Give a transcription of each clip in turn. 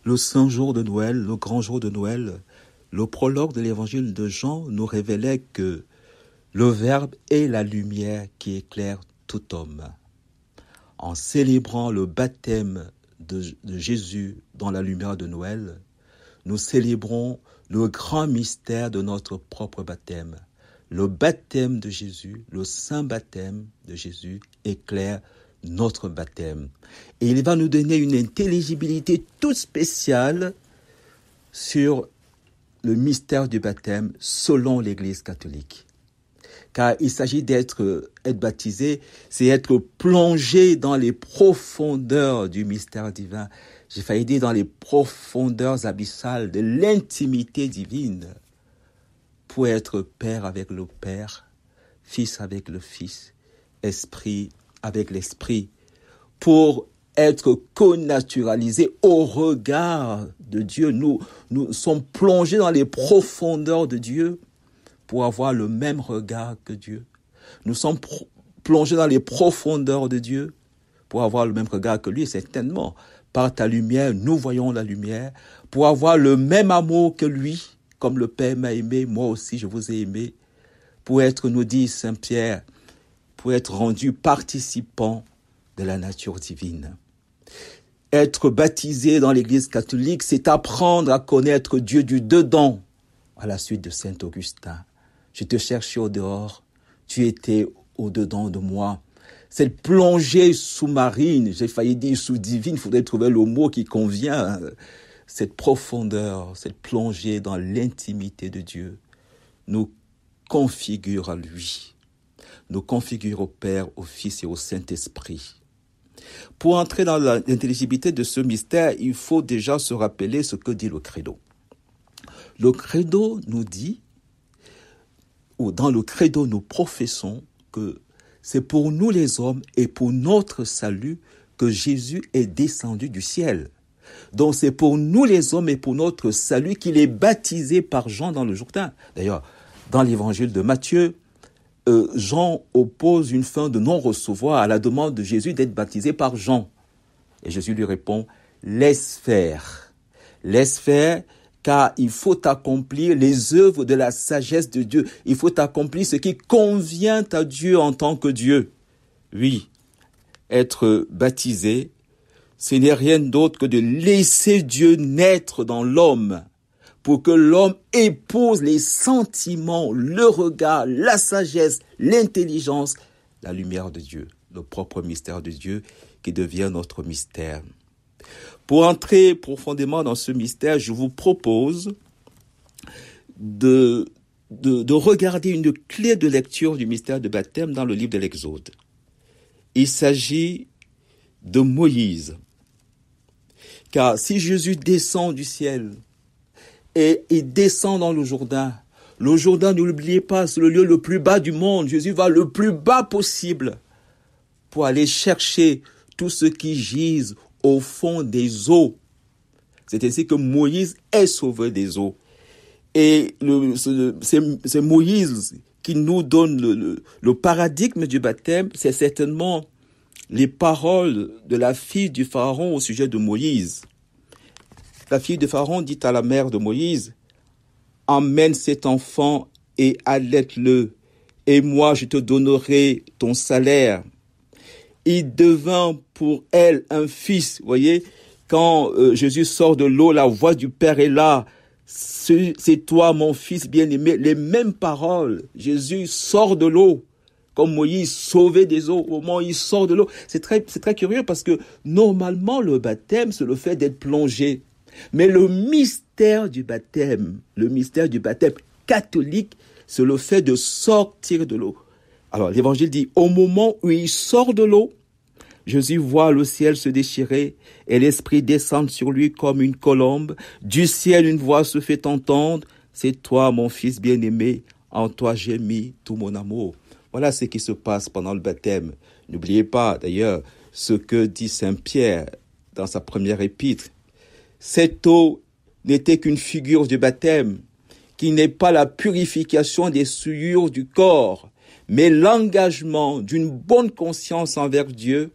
Le saint jour de Noël, le grand jour de Noël, le prologue de l'évangile de Jean nous révélait que le Verbe est la lumière qui éclaire tout homme. En célébrant le baptême de Jésus dans la lumière de Noël, nous célébrons le grand mystère de notre propre baptême. Le baptême de Jésus, le saint baptême de Jésus éclaire notre baptême. Et il va nous donner une intelligibilité toute spéciale sur le mystère du baptême selon l'Église catholique. Car il s'agit être baptisé, c'est être plongé dans les profondeurs du mystère divin. J'ai failli dire dans les profondeurs abyssales de l'intimité divine pour être Père avec le Père, Fils avec le Fils, Esprit avec l'Esprit, pour être connaturalisé au regard de Dieu. Nous sommes plongés dans les profondeurs de Dieu pour avoir le même regard que Dieu. Nous sommes plongés dans les profondeurs de Dieu pour avoir le même regard que lui, certainement. Par ta lumière, nous voyons la lumière, pour avoir le même amour que lui, comme le Père m'a aimé, moi aussi je vous ai aimé, pour être, nous dit Saint Pierre, pour être rendu participant de la nature divine. Être baptisé dans l'Église catholique, c'est apprendre à connaître Dieu du dedans, à la suite de Saint Augustin. Je te cherchais au dehors, tu étais au dedans de moi. Cette plongée sous-marine, j'ai failli dire sous-divine, il faudrait trouver le mot qui convient. Cette profondeur, cette plongée dans l'intimité de Dieu, nous configure à lui. Nous configure au Père, au Fils et au Saint-Esprit. Pour entrer dans l'intelligibilité de ce mystère, il faut déjà se rappeler ce que dit le credo. Le credo nous dit, ou dans le credo nous professons que c'est pour nous les hommes et pour notre salut que Jésus est descendu du ciel. Donc c'est pour nous les hommes et pour notre salut qu'il est baptisé par Jean dans le Jourdain. D'ailleurs, dans l'évangile de Matthieu, Jean oppose une fin de non-recevoir à la demande de Jésus d'être baptisé par Jean. Et Jésus lui répond, laisse faire, car il faut accomplir les œuvres de la sagesse de Dieu. Il faut accomplir ce qui convient à Dieu en tant que Dieu. Oui, être baptisé, ce n'est rien d'autre que de laisser Dieu naître dans l'homme pour que l'homme épouse les sentiments, le regard, la sagesse, l'intelligence, la lumière de Dieu, le propre mystère de Dieu qui devient notre mystère. Pour entrer profondément dans ce mystère, je vous propose de regarder une clé de lecture du mystère de baptême dans le livre de l'Exode. Il s'agit de Moïse. Car si Jésus descend du ciel et il descend dans le Jourdain, n'oubliez pas, c'est le lieu le plus bas du monde. Jésus va le plus bas possible pour aller chercher tout ce qui gise au fond des eaux. C'est ainsi que Moïse est sauveur des eaux. Et c'est Moïse qui nous donne le paradigme du baptême. C'est certainement les paroles de la fille du Pharaon au sujet de Moïse. La fille de Pharaon dit à la mère de Moïse, « Emmène cet enfant et allaite-le, et moi je te donnerai ton salaire. » Il devint pour elle un fils. Vous voyez, quand Jésus sort de l'eau, la voix du Père est là. C'est toi, mon fils bien-aimé. Les mêmes paroles. Jésus sort de l'eau, comme Moïse sauvé des eaux. Au moment où il sort de l'eau, c'est très curieux parce que normalement le baptême, c'est le fait d'être plongé. Mais le mystère du baptême catholique, c'est le fait de sortir de l'eau. Alors, l'évangile dit, au moment où il sort de l'eau, Jésus voit le ciel se déchirer et l'Esprit descendre sur lui comme une colombe. Du ciel, une voix se fait entendre. C'est toi, mon fils bien-aimé. En toi, j'ai mis tout mon amour. Voilà ce qui se passe pendant le baptême. N'oubliez pas, d'ailleurs, ce que dit Saint Pierre dans sa première épître. Cette eau n'était qu'une figure du baptême, qui n'est pas la purification des souillures du corps, mais l'engagement d'une bonne conscience envers Dieu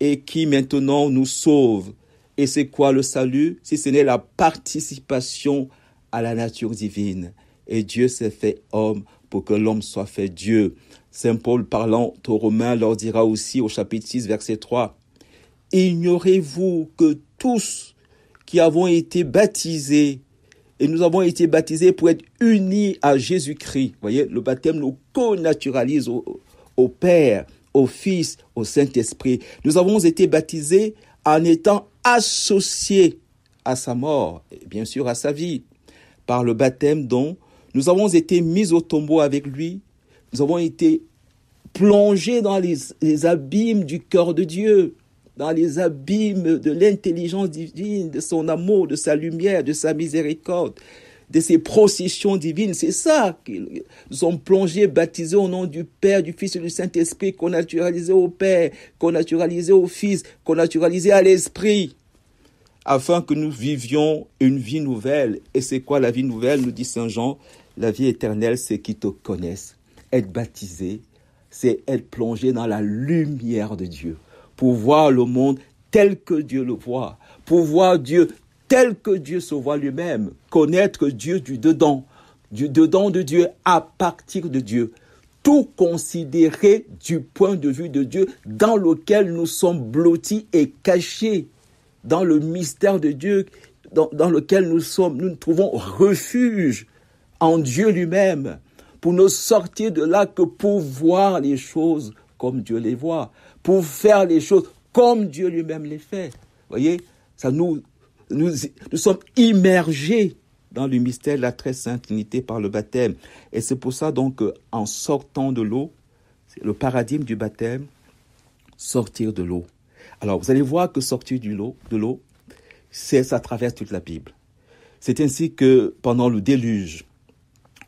et qui maintenant nous sauve Et c'est quoi le salut? Si ce n'est la participation à la nature divine. Et Dieu s'est fait homme pour que l'homme soit fait Dieu. Saint Paul, parlant aux Romains, leur dira aussi au chapitre 6, verset 3, « Ignorez-vous que tous qui avons été baptisés, et nous avons été baptisés pour être unis à Jésus-Christ. » Vous voyez, le baptême nous connaturalise au Père, au Fils, au Saint-Esprit. Nous avons été baptisés en étant associés à sa mort, et bien sûr à sa vie, par le baptême dont nous avons été mis au tombeau avec lui. Nous avons été plongés dans les abîmes du cœur de Dieu, dans les abîmes de l'intelligence divine, de son amour, de sa lumière, de sa miséricorde, de ses processions divines. C'est ça que nous sommes plongés, baptisés au nom du Père, du Fils et du Saint-Esprit, qu'on naturalisé au Père, qu'on naturalisé au Fils, qu'on naturalisé à l'Esprit, afin que nous vivions une vie nouvelle. Et c'est quoi la vie nouvelle? Nous dit Saint Jean, la vie éternelle, c'est qu'ils te connaissent. Être baptisé, c'est être plongé dans la lumière de Dieu, pour voir le monde tel que Dieu le voit, pour voir Dieu tel que Dieu se voit lui-même, connaître Dieu du dedans de Dieu, à partir de Dieu, tout considérer du point de vue de Dieu dans lequel nous sommes blottis et cachés, dans le mystère de Dieu dans lequel nous trouvons refuge en Dieu lui-même, pour ne sortir de là que pour voir les choses comme Dieu les voit, pour faire les choses comme Dieu lui-même les fait. Vous voyez, ça nous sommes immergés dans le mystère de la très sainte Trinité par le baptême. Et c'est pour ça donc qu'en sortant de l'eau, c'est le paradigme du baptême, sortir de l'eau. Alors vous allez voir que sortir de l'eau, ça traverse toute la Bible. C'est ainsi que pendant le déluge,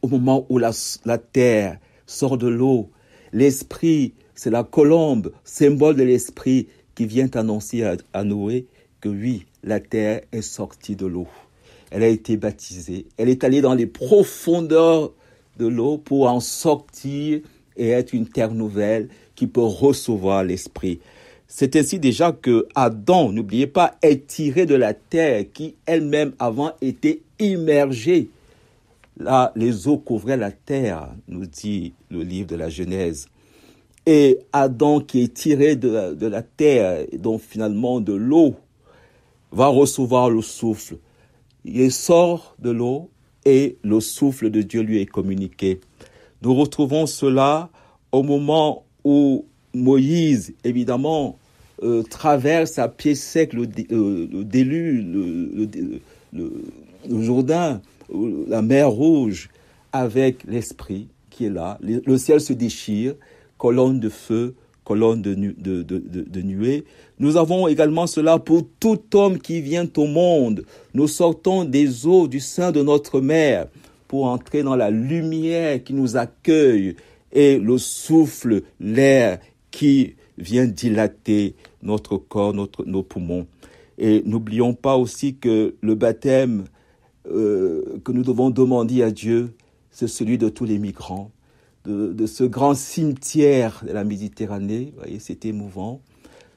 au moment où la terre sort de l'eau, l'esprit, c'est la colombe, symbole de l'esprit qui vient annoncer à Noé que oui, la terre est sortie de l'eau. Elle a été baptisée. Elle est allée dans les profondeurs de l'eau pour en sortir et être une terre nouvelle qui peut recevoir l'esprit. C'est ainsi déjà que Adam, n'oubliez pas, est tiré de la terre qui elle-même avant était immergée. Là, les eaux couvraient la terre, nous dit le livre de la Genèse. Et Adam, qui est tiré de la terre, donc finalement de l'eau, va recevoir le souffle. Il sort de l'eau et le souffle de Dieu lui est communiqué. Nous retrouvons cela au moment où Moïse, évidemment, traverse à pied sec le déluge, le Jourdain, la mer Rouge, avec l'Esprit qui est là. Le ciel se déchire, colonne de feu, colonne de nuée. Nous avons également cela pour tout homme qui vient au monde. Nous sortons des eaux du sein de notre mère pour entrer dans la lumière qui nous accueille et le souffle, l'air qui vient dilater notre corps, nos poumons. Et n'oublions pas aussi que le baptême que nous devons demander à Dieu, c'est celui de tous les migrants, de ce grand cimetière de la Méditerranée. Vous voyez, c'est émouvant.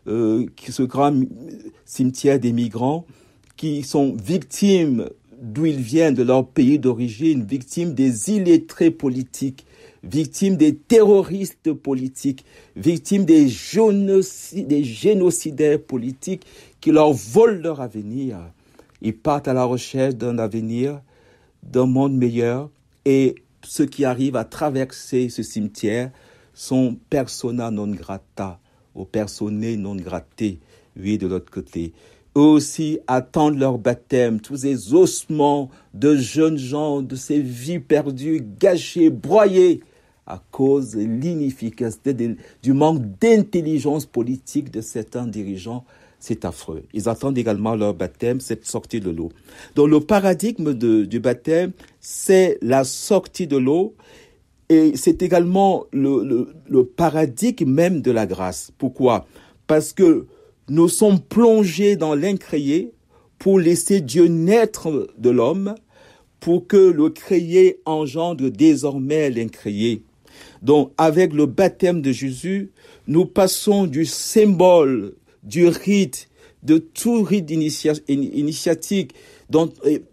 Ce grand cimetière des migrants qui sont victimes d'où ils viennent, de leur pays d'origine, victimes des illettrés politiques, victimes des terroristes politiques, victimes des génocidaires politiques qui leur volent leur avenir. Ils partent à la recherche d'un avenir, d'un monde meilleur, et ceux qui arrivent à traverser ce cimetière sont persona non grata, ou personae non gratae, oui, de l'autre côté. Eux aussi attendent leur baptême, tous ces ossements de jeunes gens, de ces vies perdues, gâchées, broyées, à cause de l'inefficacité, du manque d'intelligence politique de certains dirigeants. C'est affreux. Ils attendent également leur baptême, cette sortie de l'eau. Donc le paradigme du baptême, c'est la sortie de l'eau, et c'est également le paradigme même de la grâce. Pourquoi? Parce que nous sommes plongés dans l'incréé pour laisser Dieu naître de l'homme, pour que le créé engendre désormais l'incréé. Donc, avec le baptême de Jésus, nous passons du symbole, du rite, de tout rite initiatique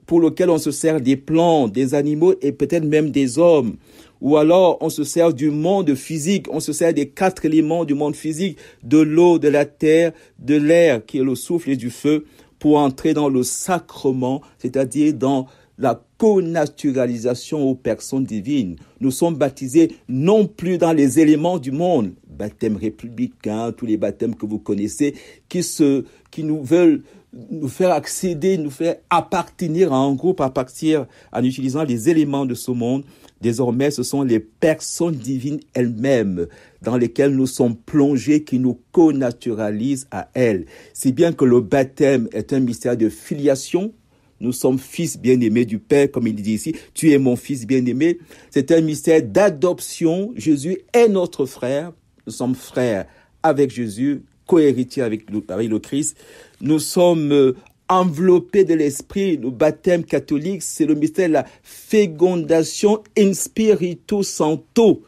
pour lequel on se sert des plantes, des animaux et peut-être même des hommes. Ou alors on se sert du monde physique, on se sert des 4 éléments du monde physique, de l'eau, de la terre, de l'air qui est le souffle et du feu, pour entrer dans le sacrement, c'est-à-dire dans la connaturalisation aux personnes divines. Nous sommes baptisés non plus dans les éléments du monde, baptême républicain, tous les baptêmes que vous connaissez, qui nous veulent nous faire accéder, nous faire appartenir à un groupe en utilisant les éléments de ce monde. Désormais, ce sont les personnes divines elles-mêmes dans lesquelles nous sommes plongés qui nous connaturalisent à elles. Si bien que le baptême est un mystère de filiation, nous sommes fils bien-aimés du Père, comme il dit ici, tu es mon fils bien-aimé. C'est un mystère d'adoption. Jésus est notre frère. Nous sommes frères avec Jésus, co-héritiers avec le Christ. Nous sommes enveloppés de l'Esprit. Le baptême catholique, c'est le mystère de la fécondation in spiritu sancto.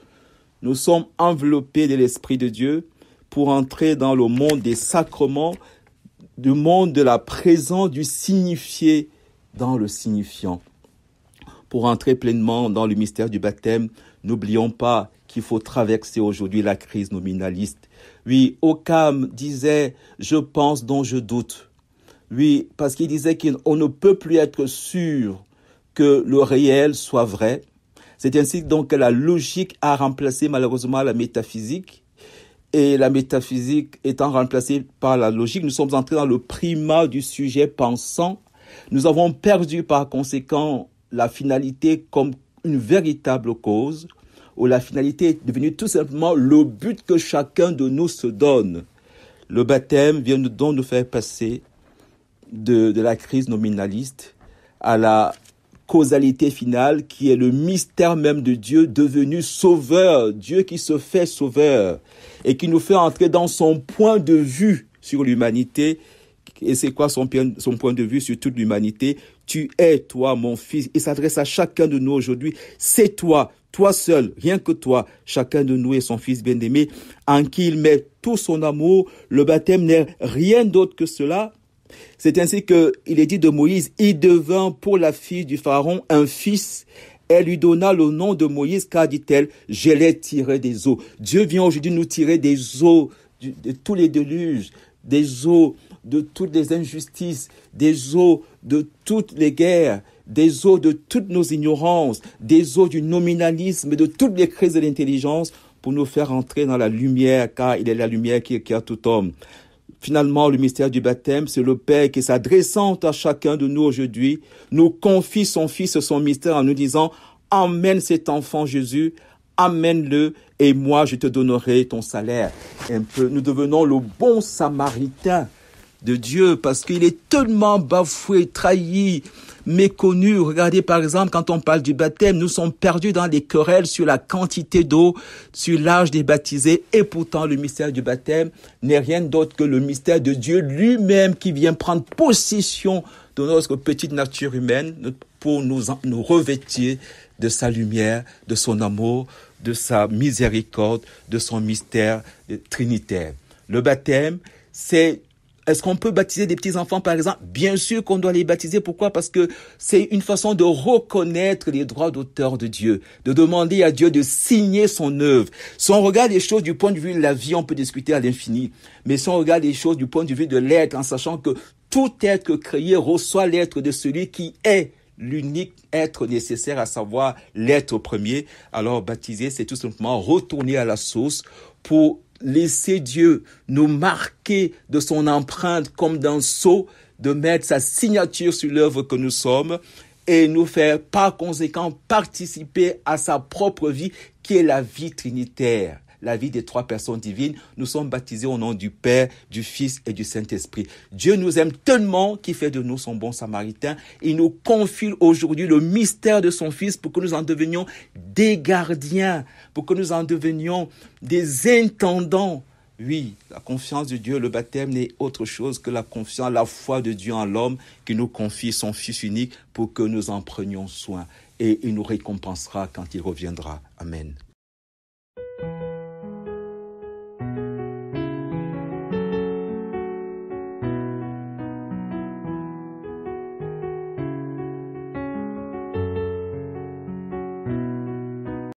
Nous sommes enveloppés de l'Esprit de Dieu pour entrer dans le monde des sacrements, du monde de la présence du signifié dans le signifiant. Pour entrer pleinement dans le mystère du baptême, n'oublions pas qu'il faut traverser aujourd'hui la crise nominaliste. Oui, Occam disait « je pense donc je doute ». Oui, parce qu'il disait qu'on ne peut plus être sûr que le réel soit vrai. C'est ainsi donc que la logique a remplacé malheureusement la métaphysique. Et la métaphysique étant remplacée par la logique, nous sommes entrés dans le primat du sujet pensant. Nous avons perdu par conséquent la finalité comme une véritable cause, où la finalité est devenue tout simplement le but que chacun de nous se donne. Le baptême vient donc nous faire passer de la crise nominaliste à la causalité finale qui est le mystère même de Dieu devenu sauveur, Dieu qui se fait sauveur et qui nous fait entrer dans son point de vue sur l'humanité. Et c'est quoi son point de vue sur toute l'humanité? Tu es, toi, mon fils. Il s'adresse à chacun de nous aujourd'hui. C'est toi, toi seul, rien que toi. Chacun de nous est son fils bien-aimé en qui il met tout son amour. Le baptême n'est rien d'autre que cela. C'est ainsi qu'il est dit de Moïse, il devint pour la fille du Pharaon un fils. Elle lui donna le nom de Moïse, car, dit-elle, je l'ai tiré des eaux. Dieu vient aujourd'hui nous tirer des eaux, de tous les déluges, des eaux de toutes les injustices, des eaux de toutes les guerres, des eaux de toutes nos ignorances, des eaux du nominalisme, de toutes les crises de l'intelligence, pour nous faire entrer dans la lumière, car il est la lumière qui éclaire tout homme. Finalement, le mystère du baptême, c'est le Père qui, s'adressant à chacun de nous aujourd'hui, nous confie son Fils, son mystère, en nous disant « Emmène cet enfant Jésus, amène-le, et moi je te donnerai ton salaire. » Nous devenons le bon samaritain de Dieu, parce qu'il est tellement bafoué, trahi, méconnu. Regardez par exemple, quand on parle du baptême, nous sommes perdus dans des querelles sur la quantité d'eau, sur l'âge des baptisés, et pourtant le mystère du baptême n'est rien d'autre que le mystère de Dieu lui-même qui vient prendre possession de notre petite nature humaine pour nous revêtir de sa lumière, de son amour, de sa miséricorde, de son mystère trinitaire. Le baptême, est-ce qu'on peut baptiser des petits-enfants, par exemple? Bien sûr qu'on doit les baptiser. Pourquoi? Parce que c'est une façon de reconnaître les droits d'auteur de Dieu, de demander à Dieu de signer son œuvre. Si on regarde les choses du point de vue de la vie, on peut discuter à l'infini. Mais si on regarde les choses du point de vue de l'être, en sachant que tout être créé reçoit l'être de celui qui est l'unique être nécessaire, à savoir l'être premier, alors baptiser, c'est tout simplement retourner à la source pour laisser Dieu nous marquer de son empreinte comme d'un sceau, de mettre sa signature sur l'œuvre que nous sommes et nous faire par conséquent participer à sa propre vie qui est la vie trinitaire, la vie des 3 personnes divines. Nous sommes baptisés au nom du Père, du Fils et du Saint-Esprit. Dieu nous aime tellement qu'il fait de nous son bon samaritain. Il nous confie aujourd'hui le mystère de son Fils pour que nous en devenions des gardiens, pour que nous en devenions des intendants. Oui, la confiance de Dieu, le baptême n'est autre chose que la confiance, la foi de Dieu en l'homme qui nous confie son Fils unique pour que nous en prenions soin. Et il nous récompensera quand il reviendra. Amen.